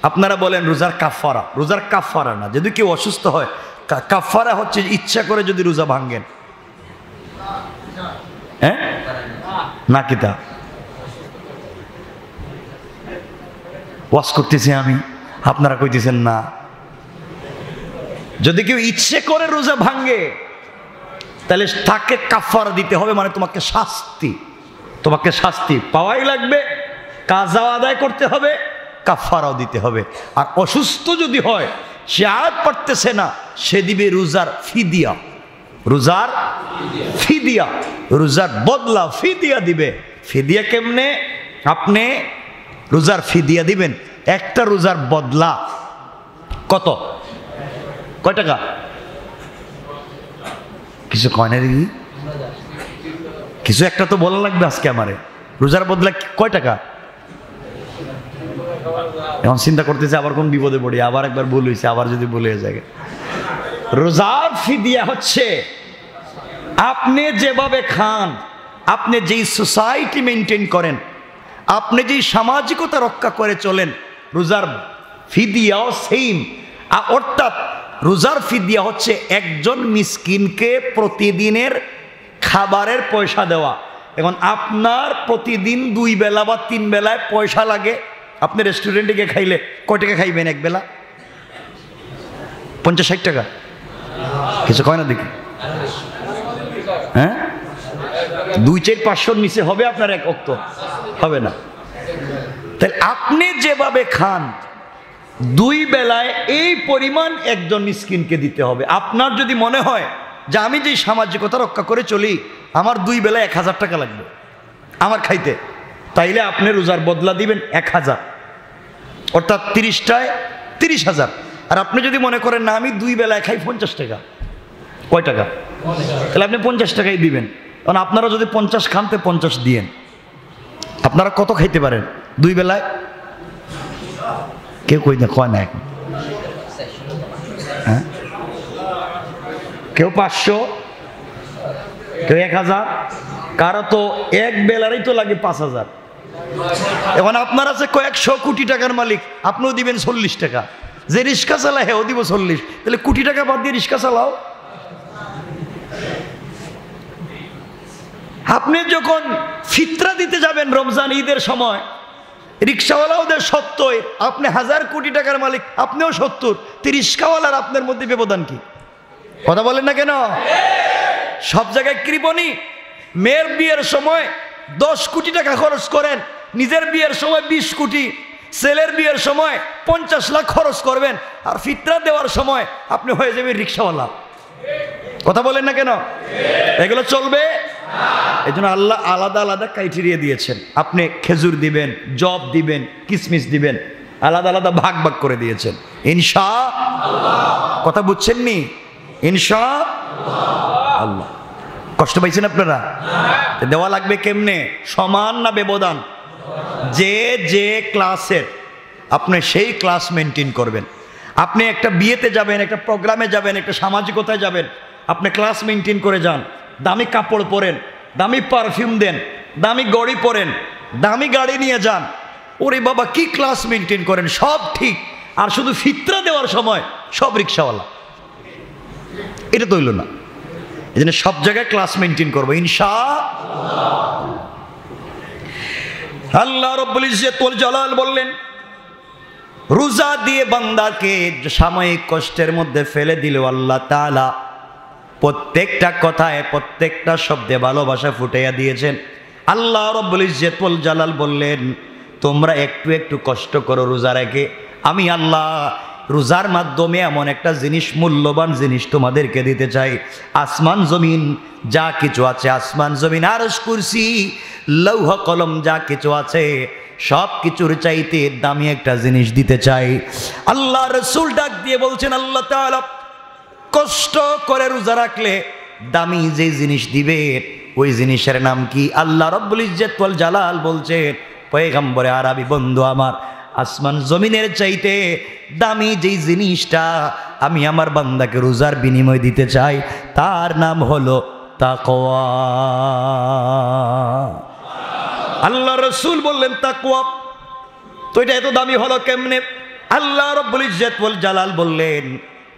S1: আপনারা বলেন রোজার কাফারা, রোজার কাফারা না, যদি কেউ অসুস্থ হয় কাফারা হচ্ছে ইচ্ছা করে যদি রোজা ভাঙ্গেন, হ্যাঁ না কিতা ওয়াজ করতেছি আমি, আপনারা কইতেছেন না। যদি কেউ ইচ্ছে করে রোজা ভাঙ্গে তাহলে তাকে কাফারা দিতে হবে, মানে তোমাকে শাস্তি পাওয়াই লাগবে, কাজা আদায় করতে হবে, কাফারাও দিতে হবে। আর অসুস্থ যদি হয়, সে আর পারতেছে না, সে দিবে রোজার ফিদিয়া, রোজার বদলা ফিদিয়া দিবে। ফিদিয়া কেমনে? আপনি রোজার ফিদিয়া দিবেন, একটা রোজার বদলা কয় টাকা? কিছু কয় না দেখি, কিছু একটা তো বলা লাগবে আজকে আমারে। রোজার বদলা কয় টাকা? এখন চিন্তা করতেছে আবার কোন বিপদে পড়ি, আবার একবার ভুল হয়েছে, আবার যদি ভুল হয়ে যায়। রোজার ফিদিয়া হচ্ছে আপনি যেভাবে খান, আপনি যেই সোসাইটি মেনটেন করেন, আপনি যেই সামাজিকতা রক্ষা করে চলেন, রোজার ফিদিয়াও সেম। অর্থাৎ রোজার ফিদিয়া হচ্ছে একজন মিসকিনকে প্রতিদিনের খাবারের পয়সা দেওয়া, এখন আপনার প্রতিদিন 2 বেলা বা 3 বেলায় পয়সা লাগে, আপনি রেস্টুরেন্টে গিয়ে খাইলে কয় টাকা খাইবেন এক বেলা? 50-60 টাকা, কিছু কয় না দেখি। হ্যাঁ, 2-4-500 নিচে হবে আপনার এক অক্ত? হবে না। তাহলে আপনি যেভাবে খান 2 বেলায় এই পরিমাণ একজন মিসকিনকে দিতে হবে। আপনার যদি মনে হয় যে আমি যে সামাজিকতা রক্ষা করে চলি, আমার 2 বেলায় 1000 টাকা লাগবে আমার খাইতে, তাইলে আপনি রোজার বদলা দিবেন 1000, অর্থাৎ 30টায় 30,000। আর আপনি যদি মনে করেন না আমি 2 বেলায় খাই 50 টাকা, কয় টাকা? তাহলে আপনি 50 টাকাই দিবেন। কারণ আপনারা যদি 50 খানতে 50 দিয়েন, আপনারা কত খাইতে পারেন 2 বেলায়? কেউ কই না, কয় না এখন। হ্যাঁ, কেউ 500, কেউ 1000, কারো তো এক বেলারই তো লাগে 5000। এখন আপনার আছে কয়েকশো কোটি টাকার মালিক, আপনিও দিবেন 40 টাকা। যে রিক্সা চালায় হেও দিব 40, তাহলে কোটি টাকা বাদ দিয়ে রিক্সা চালাও। আপনি যখন ফিতরা দিতে যাবেন রমজান ঈদের সময়, রিক্সাওয়ালাওদের 70, আপনি 1000 কোটি টাকার মালিক, আপনিও 70, রিক্সাওয়ালার আপনার মধ্যে ব্যবধান কি? কথা বলেন না কেন? সব জায়গায় কৃপণী। মেয়ের বিয়ের সময় 10 কোটি টাকা খরচ করেন, নিজের বিয়ের সময় 20 কোটি, ছেলের বিয়ের সময় 50 লাখ খরচ করবেন, আর ফিতরা দেওয়ার সময় আপনি হয়ে যাবেন রিক্সাওয়ালা। কথা বলেন না কেন? এগুলো চলবে? এই জন্য আল্লাহ আলাদা আলাদা ক্রাইটেরিয়া দিয়েছেন। আপনি খেজুর দিবেন, জব দিবেন, কিসমিস দিবেন, আলাদা আলাদা ভাগ ভাগ করে দিয়েছেন। ইনশাআল্লাহ। কথা বুঝছেন নি? ইনশাআল্লাহ। কষ্ট পাইছেন আপনারা? দেওয়া লাগবে কেমনে? সমান না ব্যবধান? যে যে ক্লাসের আপনি সেই ক্লাস মেনটেন করবেন। আপনি একটা বিয়েতে যাবেন, একটা প্রোগ্রামে যাবেন, একটা সামাজিকতায় যাবেন, আপনি ক্লাস মেনটেন করে যান। দামি কাপড় পরেন, দামি পারফিউম দেন, দামি গড়ি পরেন, দামি গাড়ি নিয়ে যান। ওরে বাবা কি ক্লাস মেনটেন করেন, সব ঠিক। আর শুধু ফিতরা দেওয়ার সময় সব রিক্সাওয়ালা, এটা তো হইল না। এই জন্য সব জায়গায় ক্লাস মেনটেন করবো ইনশাআল্লাহ। আল্লাহ রাব্বুল ইজ্জত ওয়াল জালাল বললেন, রোজা দিয়ে বান্দাকে সাময়িক কষ্টের মধ্যে ফেলে দিলেও আল্লাহ তাআলা প্রত্যেকটা কথায় প্রত্যেকটা শব্দে ভালোবাসা ফুটাইয়া দিয়েছেন। আল্লাহ রাব্বুল ইজ্জত ওয়াল জালাল বললেন, তোমরা একটু একটু কষ্ট করো রোজা রেখে, আমি আল্লাহ রোজার মাধ্যমে এমন একটা জিনিস, মূল্যবান জিনিস তোমাদেরকে দিতে চাই। আসমান জমিন যা কিছু আছে, আসমান জমিন আরশ কুরসি লৌহ কলম যা কিছু আছে, সব কিছুর চাইতে দামি একটা জিনিস দিতে চাই। আল্লাহ রাসূল ডাক দিয়ে বলছেন, আল্লাহ তাআলা কষ্ট করে রোজা রাখলে দামি যে জিনিস দিবে, ওই জিনিসের নাম কি? আল্লাহ রাব্বুল ইজ্জত ওয়াল জালাল বলছেন, পয়গম্বরে আরবি বন্ধু আমার, আসমান জমিনের চাইতে দামি যেই জিনিসটা আমি আমার বান্দাকে রোজার বিনিময় দিতে চাই, তার নাম হলো তাকওয়া। আল্লাহ রাসূল বললেন তাকওয়া। তো এটা এত দামি হলো কেমনে? আল্লাহ রাব্বুল ইজ্জত ওয়াল জালাল বললেন,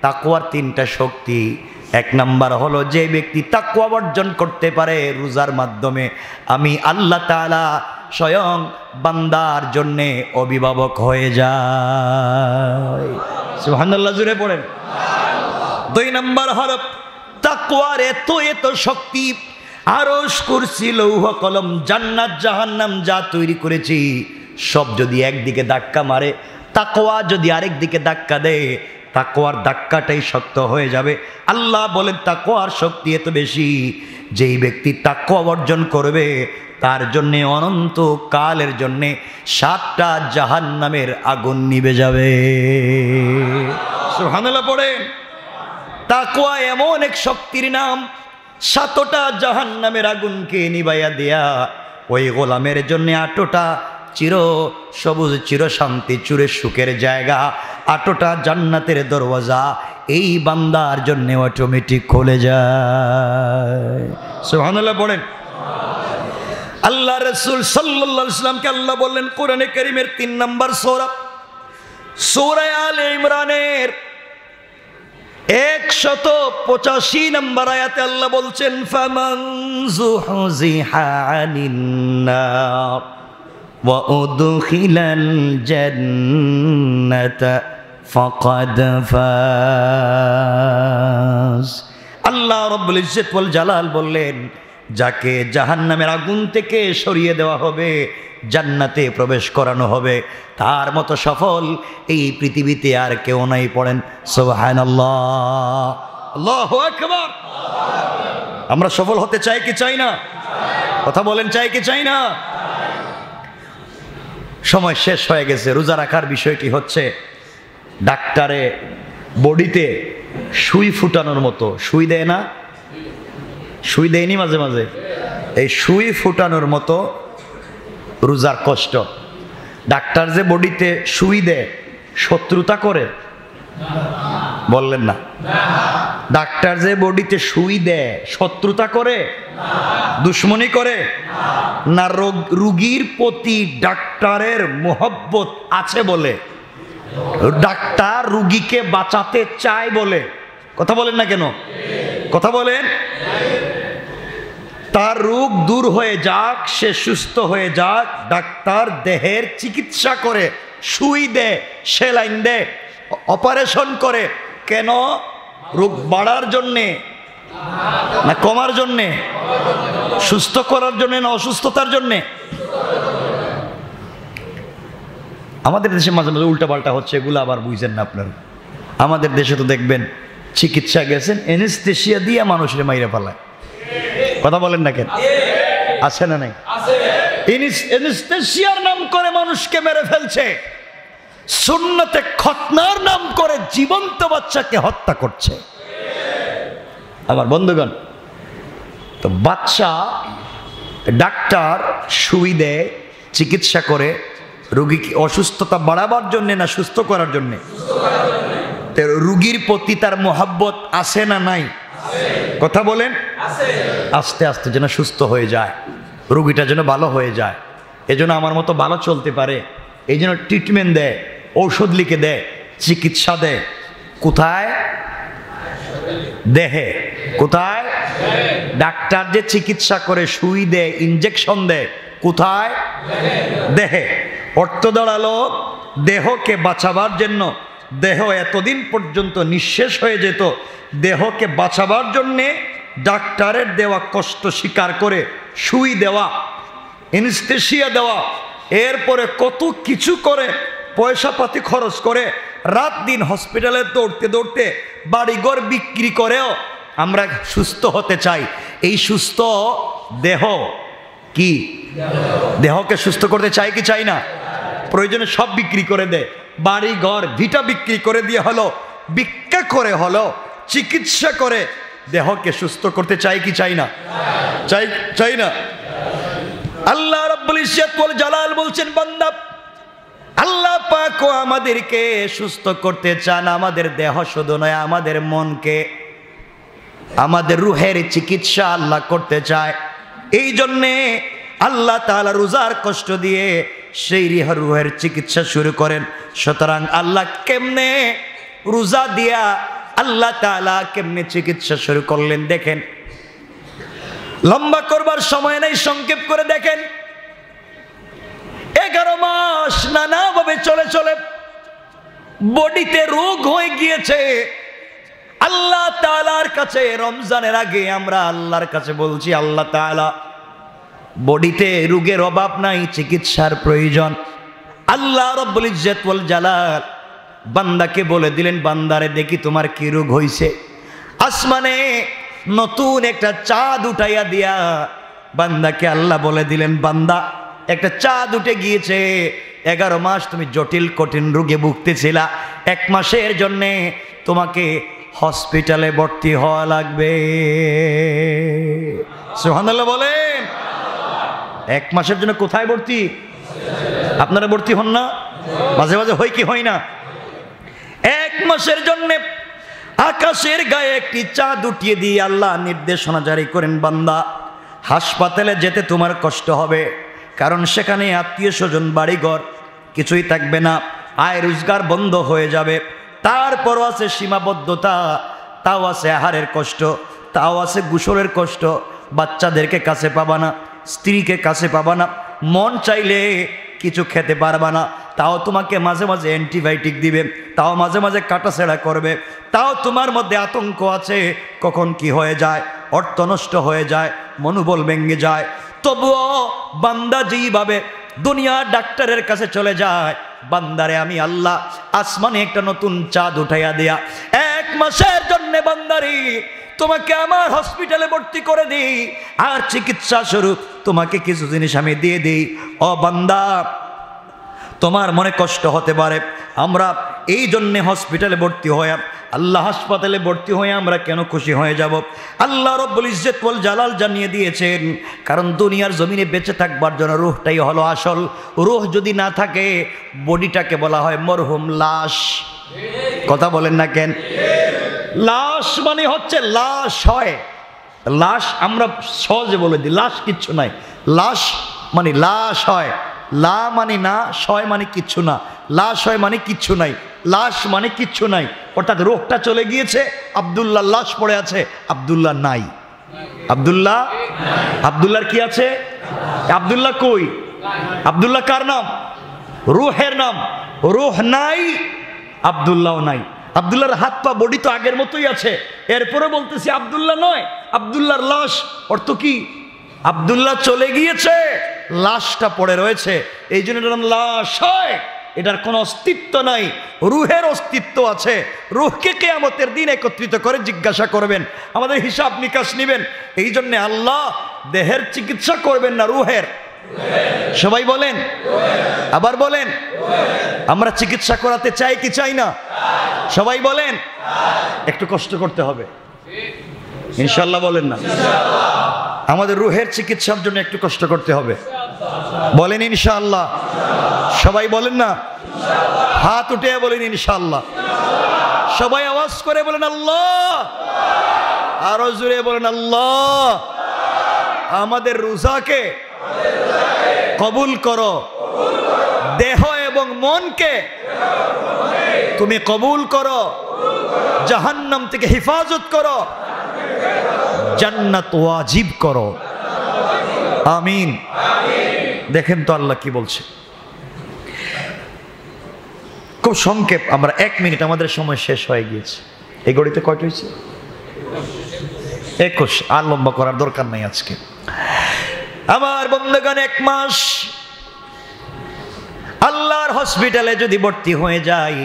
S1: তাকওয়ার 3টা শক্তি। 1 নাম্বার হলো, যে ব্যক্তি তাকওয়া অর্জন করতে পারে রোজার মাধ্যমে, আমি আল্লাহ তাআলা স্বয়ং বান্দার জন্যে অভিভাবক হয়ে যায়। সুবহানাল্লাহ, জোরে পড়েন। 2 নাম্বার হলো, তাকওয়ার এত এত শক্তি, আরশ কুরসি লৌহ কলম জান্নাত জাহান্নাম যা তৈরি করেছি, সব যদি একদিকে ধাক্কা মারে, তাকওয়া যদি আরেক দিকে ধাক্কা দেয়, তাকওয়ার ধাক্কাটাই শক্ত হয়ে যাবে। আল্লাহ বলেন, তাকওয়ার শক্তি এত বেশি, যেই ব্যক্তি তাকওয়া অর্জন করবে তার জন্যে অনন্ত কালের জন্যে 7টা জাহান্নামের আগুন নিভে যাবে। সুবহানাল্লাহ পড়েন। তাকওয়া এমন এক শক্তির নাম, 7টা জাহান্নামের আগুনকে নিভাইয়া দেয়া ওই গোলামের জন্য 8টা চির সবুজ, চির শান্তি, চির সুখের জায়গা, 8টা জান্নাতের দরওয়াজা এই বান্দার জন্য অটোমেটিক খুলে যায়। সুবহানাল্লাহ পড়েন। আল্লাহ রাসূল সাল্লাল্লাহু আলাইহি ওয়াসাল্লামকে আল্লাহ বললেন কোরআনে কারীমের 3 নম্বর সূরা, সূরা আলে ইমরানের 185 নম্বর আয়াতে আল্লাহ বলছেন ফামান যুহজিহা আনিন নার ওয়া উদখিলাল জান্নাতা ফাকাদ ফাজ। আল্লাহ রাব্বুল ইজ্জত ওয়াল জালাল বললেন, যাকে জাহান্নামের আগুন থেকে সরিয়ে দেওয়া হবে, জান্নাতে প্রবেশ করানো হবে, তার মতো সফল এই পৃথিবীতে আর কেউ নাই। পড়েন সুবহানাল্লাহ, আল্লাহু আকবার। আমরা সফল হতে চাই কি চাই না? কথা বলেন, চাই কি চাই না? সময় শেষ হয়ে গেছে। রোজা রাখার বিষয়টি হচ্ছে, ডাক্তারে বডিতে সুই ফুটানোর মতো, সুই দেয় না? সুই দেয়নি মাঝে মাঝে? এই সুই ফুটানোর মতো রোজার কষ্ট। ডাক্তার যে বডিতে সুই দেয়, শত্রুতা করে? বললেন না। ডাক্তার যে বডিতে সুই দেয়, শত্রুতা করে? দুশ্মনী করে না? রোগীর প্রতি ডাক্তারের মোহব্বত আছে বলে, ডাক্তার রোগীকে বাঁচাতে চায় বলে। কথা বলেন না কেন? কথা বলেন। তার রোগ দূর হয়ে যাক, সে সুস্থ হয়ে যাক, ডাক্তার দেহের চিকিৎসা করে, সুই দেয়, সেলাইন দেয়, অপারেশন করে। কেন? রোগ বাড়ার জন্যে না কমার জন্যে? সুস্থ করার জন্যে না অসুস্থতার জন্যে? আমাদের দেশে মাঝে মাঝে উল্টাপাল্টা হচ্ছে, এগুলো আবার বুঝছেন না আপনারা। আমাদের দেশে তো দেখবেন চিকিৎসা গেছেন, এনেস্থেশিয়া দিয়ে মানুষের মাইরে ফেলায়। কথা বলেন না কেন? আছে না নাই? এনেস্থেশিয়ার নাম করে মানুষকে মেরে ফেলছে, সুন্নতে খতনার নাম করে জীবন্ত বাচ্চাকে হত্যা করছে। আমার বন্ধুগণ, তো বাচ্চা ডাক্তার সুই দেয়, চিকিৎসা করে, রোগীকে অসুস্থতা বাড়াবার জন্যে না সুস্থ করার জন্যে? রোগীর প্রতি তার মোহাব্বত আছে না নাই? কথা বলেন। আস্তে আস্তে যেন সুস্থ হয়ে যায়, রোগীটা যেন ভালো হয়ে যায়, এজন্য আমার মতো ভালো চলতে পারে, এই জন্য ট্রিটমেন্ট দেয়, ঔষধ লিখে দেয়, চিকিৎসা দেয়। কোথায়? দেহে। কোথায়? ডাক্তার যে চিকিৎসা করে, সুই দেয়, ইনজেকশন দেয়, কোথায়? দেহে। অর্থ দাঁড়ালো, দেহকে বাঁচাবার জন্য, দেহ এতদিন পর্যন্ত নিঃশেষ হয়ে যেত, দেহকে বাঁচাবার জন্যে ডাক্তারের দেওয়া কষ্ট স্বীকার করে সুই দেওয়া, এনেস্থেশিয়া দেওয়া, এরপরে কত কিছু করে, পয়সা পাতি খরচ করে, রাত দিন হসপিটালে দৌড়তে দৌড়তে বাড়িঘর বিক্রি করেও আমরা সুস্থ হতে চাই। এই সুস্থ দেহ কি? দেহকে সুস্থ করতে চাই কি চাই না? প্রয়োজনে সব বিক্রি করে দেয়, বাড়ি ঘর ভিটা বিক্রি করে দিয়ে হলো, ভিক্ষা করে হলো, চিকিৎসা করে দেহকে সুস্থ করতে চাই কি চাই না? চাই, চাই না? আল্লাহ রাব্বুল ইজ্জত ওয়াল জালাল বলছেন, বান্দা, আল্লাহ পাক আমাদেরকে সুস্থ করতে চান। আমাদের দেহ শুধু নয়, আমাদের মনকে, আমাদের রুহের চিকিৎসা আল্লাহ করতে চায়। এই জন্যে আল্লাহ তাআলা রোজার কষ্ট দিয়ে সেই রুহের চিকিৎসা শুরু করেন। সুতরাং আল্লাহ কেমনে রোজা দিয়া আল্লাহ তাআলা কেমনে চিকিৎসা শুরু করলেন দেখেন। লম্বা করবার সময় নেই, সংক্ষেপ করে দেখেন। 11 মাস নানাভাবে চলে চলে বডিতে রোগ হয়ে গিয়েছে। আল্লাহ তাআলার কাছে রমজানের আগে আমরা আল্লাহর কাছে বলছি, আল্লাহ তাআলা, বডিতে রোগের অভাব নাই, চিকিৎসার প্রয়োজন। আল্লাহ রাব্বুল ইজ্জত ওয়াল জালাল বান্দাকে বলে দিলেন, বান্দারে দেখি তোমার কি রোগ হইছে। আসমানে নতুন একটা চাঁদ উঠাইয়া দিয়া বান্দাকে আল্লাহ বলে দিলেন, বান্দা, একটা চাঁদ উঠে গিয়েছে। 11 মাস তুমি জটিল কঠিন রোগে ভুগতেছিলা, 1 মাসের জন্যে তোমাকে হসপিটালে ভর্তি হওয়া লাগবে। সুবহানাল্লাহ বলেন। 1 মাসের জন্য কোথায় ভর্তি? আপনারা ভর্তি হন না? মাঝে মাঝে হয় কি হয় না? 1 মাসের জন্য আকাশের গায়ে একটি চাঁদ উঠিয়ে দিয়ে আল্লাহ নির্দেশনা জারি করেন, বান্দা, হাসপাতালে যেতে তোমার কষ্ট হবে, কারণ সেখানে আত্মীয় স্বজন বাড়িঘর কিছুই থাকবে না, আয় রোজগার বন্ধ হয়ে যাবে। তারপরও আছে সীমাবদ্ধতা, তাও আছে আহারের কষ্ট, তাও আছে গোসলের কষ্ট, বাচ্চাদেরকে কাছে পাবা না, স্ত্রীকে কাছে পাবা না, মন চাইলে কিছু খেতে পারবা না, তাও তোমাকে মাঝে মাঝে অ্যান্টিবায়োটিক দিবে, তাও মাঝে মাঝে কাটাছেড়া করবে, তাও তোমার মধ্যে আতঙ্ক আছে কখন কি হয়ে যায়, অর্থ নষ্ট হয়ে যায়, মনোবল ভেঙে যায়। তবুও বান্দা যেইভাবে দুনিয়ার ডাক্তারের কাছে চলে যায়, বান্দারে আমি আল্লাহ আসমানে একটা নতুন চাঁদ উঠাইয়া দেয়া 1 মাসের জন্য বান্দারি তোমাকে আমার হসপিটালে ভর্তি করে দিই, আর চিকিৎসা স্বরূপ তোমাকে কিছু জিনিস আমি দিয়ে দিই। ও বান্দা, তোমার মনে কষ্ট হতে পারে, আমরা এই জন্যে হসপিটালে ভর্তি হয়ে, আল্লাহ হাসপাতালে ভর্তি হয়ে আমরা কেন খুশি হয়ে যাব? আল্লাহ রব্বুল ইজ্জত ওয়াল জালাল জানিয়ে দিয়েছেন, কারণ দুনিয়ার জমিনে বেঁচে থাকবার জন্য রূহটাই হলো আসল। রূহ যদি না থাকে, বডিটাকে বলা হয় মরহুম, লাশ। কথা বলেন না কেন? লাশ মানে হচ্ছে লাশ হয়, লাশ আমরা সহজে বলে দিই, লাশ কিচ্ছু নাই। লাশ মানে লাশ হয়, লা মানে না, শয় মানে কিচ্ছু না, লাশ হয় মানে কিচ্ছু নাই, লাশ মানে কিচ্ছু নাই, অর্থাৎ রোগটা চলে গিয়েছে, আব্দুল্লাহ লাশ পড়ে আছে, আব্দুল্লাহ নাই। আব্দুল্লাহ, আব্দুল্লাহর কি আছে? আব্দুল্লাহ কই? আব্দুল্লাহ কার নাম? রুহের নাম। রুহ নাই, আব্দুল্লাহ নাই। আব্দুল্লাহর হাত পা বডি তো আগের মতোই আছে, এরপরে বলতেছি আব্দুল্লাহ নয়, আব্দুল্লাহর লাশ। অর্থ কি? আব্দুল্লাহ চলে গিয়েছে, লাশটা পড়ে রয়েছে, এই জন্য এটার নাম লাশ হয়। এটার কোনো অস্তিত্ব নাই, রুহের অস্তিত্ব আছে। রুহকে কিয়ামতের দিন একত্রিত করে জিজ্ঞাসা করবেন, আমাদের হিসাব নিকাশ নেবেন। এই জন্যে আল্লাহ দেহের চিকিৎসা করবেন না, রুহের। সবাই বলেন, আবার বলেন। আমরা চিকিৎসা করাতে চাই কি চাই না? সবাই বলেন। একটু কষ্ট করতে হবে, ইনশাল্লাহ বলেন না? আমাদের রুহের চিকিৎসার জন্য একটু কষ্ট করতে হবে, বলেন ইনশাআল্লাহ। সবাই বলেন না? হাত উঠে বলেন ইনশাআল্লাহ। সবাই আওয়াজ করে বলেন আল্লাহ, আরো জোরে বলেন আল্লাহ। আমাদের রোজাকে কবুল করো, দেহ এবং মনকে তুমি কবুল করো, জাহান্নাম থেকে হেফাজত করো, জান্নাত ওয়াজিব করো, আমিন। দেখেন তো আল্লাহ কি বলছে, খুব সংক্ষেপ। আমরা 1 মিনিট, আমাদের সময় শেষ হয়ে গিয়েছে। এই ঘড়িতে কয়টা হয়েছে? 21। আর লম্বা করার দরকার নাই আজকে। আমার বন্ধুগণ, 1 মাস আল্লাহর হসপিটালে যদি ভর্তি হয়ে যায়,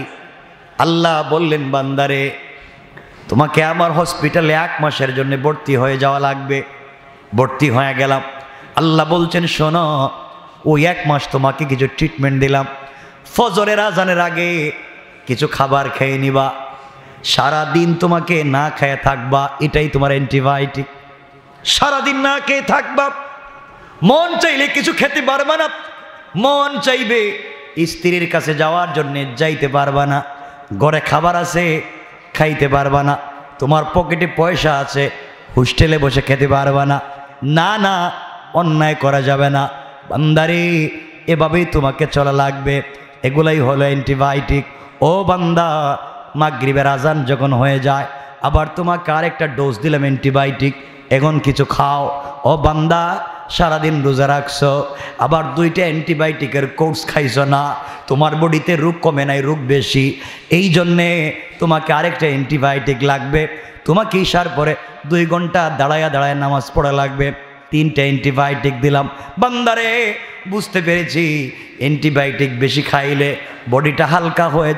S1: আল্লাহ বললেন বান্দারে তোমাকে আমার হসপিটালে 1 মাসের জন্য ভর্তি হয়ে যাওয়া লাগবে। ভর্তি হয়ে গেলাম, আল্লাহ বলছেন শোনো, ওই 1 মাস তোমাকে কিছু ট্রিটমেন্ট দিলাম। ফজরের আজানের আগে কিছু খাবার খেয়ে নিবা, সারাদিন তোমাকে না খেয়ে থাকবা, এটাই তোমার অ্যান্টিবায়োটিক। সারাদিন না খেয়ে থাকবা, মন চাইলে কিছু খেতে পারবা না, মন চাইবে স্ত্রীর কাছে যাওয়ার জন্য যাইতে পারবা না, ঘরে খাবার আছে খাইতে পারবা না, তোমার পকেটে পয়সা আছে হোস্টেলে বসে খেতে পারবা না। না না, অন্যায় করা যাবে না বান্দারে, এভাবেই তোমাকে চলা লাগবে। এগুলাই হলো অ্যান্টিবায়োটিক। ও বান্দা, মাগরিবের আজান যখন হয়ে যায়, আবার তোমাকে আরেকটা ডোজ দিলাম অ্যান্টিবায়োটিক, এখন কিছু খাও। ও বান্দা, সারাদিন রোজা রাখছো, আবার 2টা অ্যান্টিবায়োটিকের কোর্স খাইছো না, তোমার বডিতে রোগ কমে নাই, রোগ বেশি, এই জন্যে তোমাকে আরেকটা অ্যান্টিবায়োটিক লাগবে। তোমাকে ইশার পরে 2 ঘন্টা দাঁড়ায়া দাঁড়ায় নামাজ পড়া লাগবে। 3টা অ্যান্টিবায়োটিক দিলাম। বান্দারে, বুঝতে পেরেছি অ্যান্টিবায়োটিক বেশি খাইলে বডিটা হালকা হয়ে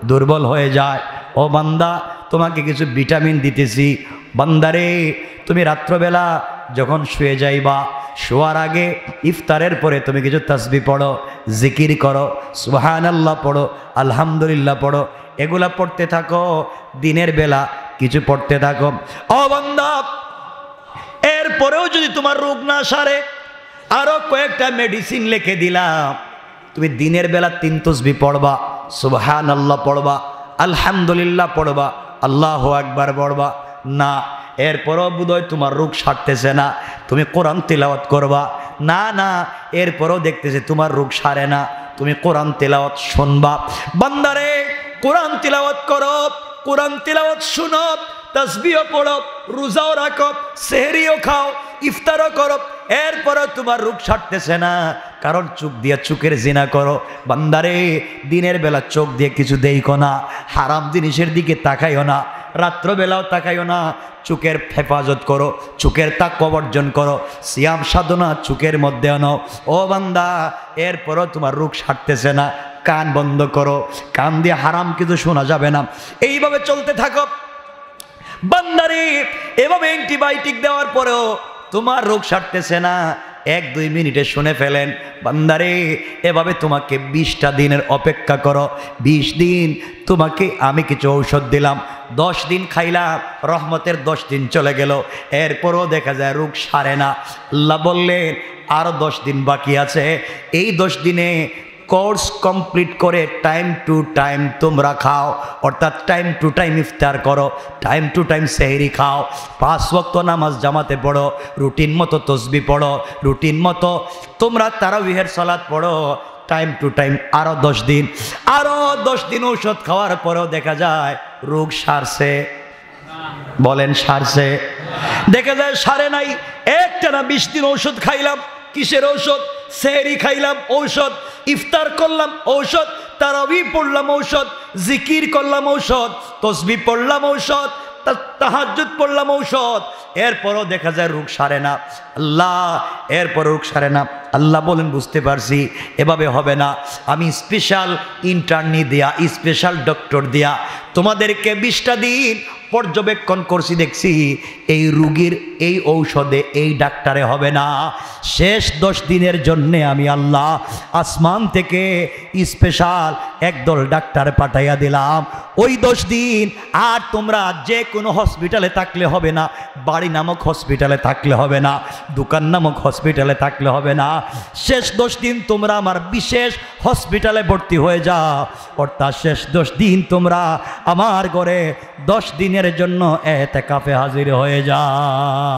S1: দুর্বল হয়ে যায়। ও বান্দা, তোমাকে কিছু ভিটামিন দিতেছি। বান্দারে, তুমি রাত্রবেলা যখন শুয়ে যাইবা, শোয়ার আগে ইফতারের পরে তুমি কিছু তাসবিহ পড়ো, জিকির করো, সুবহানাল্লাহ পড়ো, আলহামদুলিল্লাহ পড়ো, এগুলা পড়তে থাকো। দিনের বেলা কিছু পড়তে থাকো। ও বান্দা, এরপরেও যদি তোমার রোগ না সারে, আরো কয়েকটা মেডিসিন লিখে দিলাম। তুমি দিনের বেলা 3 তাসবিহ পড়বা, সুবহানাল্লাহ পড়বা, আলহামদুলিল্লাহ পড়বা, আল্লাহু আকবার পড়বা। না, এরপরও বোধহয় তোমার রোগ সারতেছে না, তুমি কোরআন তিলাওয়াত করবা। না না, এরপরও দেখতেছে তোমার রোগ সারে না, তুমি কোরআন তিলাওয়াত শুনবা। বান্দারে, কোরআন তিলাওয়াত করো, কোরআন তিলাওয়াত শুনো, তাসবিহও পড়ো, রোজাও রাখো, সেহরিও খাও, ইফতারও করো, এরপরে তোমার রোগ ছাড়তেছে না, কারণ চোখ দিয়ে চোখের জিনা করো। বান্দারে দিনের বেলা চোখ দিয়ে কিছু দেখো না, হারাম জিনিসের দিকে তাকাইও না, রাত্রবেলাও তাকাইও না, চোখের হেফাজত করো, চোখের তাকওয়া অর্জন করো, সিয়াম সাধনা চোখের মধ্যে আনো। ও বান্দা, এরপরও তোমার রোগ সারতেছে না, কান বন্ধ করো, কান দিয়ে হারাম কিছু শোনা যাবে না। এইভাবে চলতে থাকো বান্দারে। এভাবে অ্যান্টিবায়োটিক দেওয়ার পরেও তোমার রোগ সারতেছে না, 1-2 মিনিটে শুনে ফেলেন বান্দারে। এভাবে তোমাকে 20টা দিনের অপেক্ষা করো। 20 দিন তোমাকে আমি কিছু ঔষধ দিলাম, 10 দিন খাইলাম, রহমতের 10 দিন চলে গেল, এরপরও দেখা যায় রোগ সারে না। আল্লাহ বললেন আরও 10 দিন বাকি আছে। এই 10 দিনে কোর্স কমপ্লিট করে টাইম টু টাইম তোমরা খাও, অর্থাৎ টাইম টু টাইম ইফতার করো, টাইম টু টাইম সেহরি খাও, 5 ওয়াক্ত নামাজ জামাতে পড়ো, রুটিন মতো তসবি পড়ো, রুটিন মতো তোমরা তারাবিহের সালাত পড়ো, টাইম টু টাইম। আরও 10 দিন, আরও 10 দিন ঔষধ খাওয়ার পরেও দেখা যায় রোগ সারছে। বলেন সারছে? দেখা যায় সারে নাই। একটানা 20 দিন ঔষধ খাইলাম। কিসের ঔষধ? সেহরি খাইলাম ঔষধ, ইফতার করলাম ঔষধ, তারাবি পড়লাম ঔষধ, জিকির করলাম ঔষধ, তসবি পড়লাম ঔষধ, তাহাজ্জুদ পড়লাম ঔষধ, এরপরও দেখা যায় রোগ সারে না। আল্লাহ, এরপর রোগ সারে না। আল্লাহ বলেন বুঝতে পারছি এভাবে হবে না, আমি স্পেশাল ইন্টার্নি দিয়া, স্পেশাল ডক্টর দিয়া তোমাদেরকে 20টা দিন পর্যবেক্ষণ করছি, দেখছি এই রোগীর এই ঔষধে এই ডাক্তারে হবে না। শেষ 10 দিনের জন্যে আমি আল্লাহ আসমান থেকে স্পেশাল একদল ডাক্তার পাঠাইয়া দিলাম। ওই 10 দিন আর তোমরা যে কোনো হসপিটালে থাকলে হবে না, বাড়ি নামক হসপিটালে থাকলে হবে না, দোকান নামক হসপিটালে থাকলে হবে না। শেষ 10 দিন তোমরা আমার বিশেষ হসপিটালে ভর্তি হয়ে যাও, অর্থাৎ শেষ 10 দিন তোমরা আমার ঘরে 10 দিনের জন্য এতেকাফে হাজির হয়ে যাও।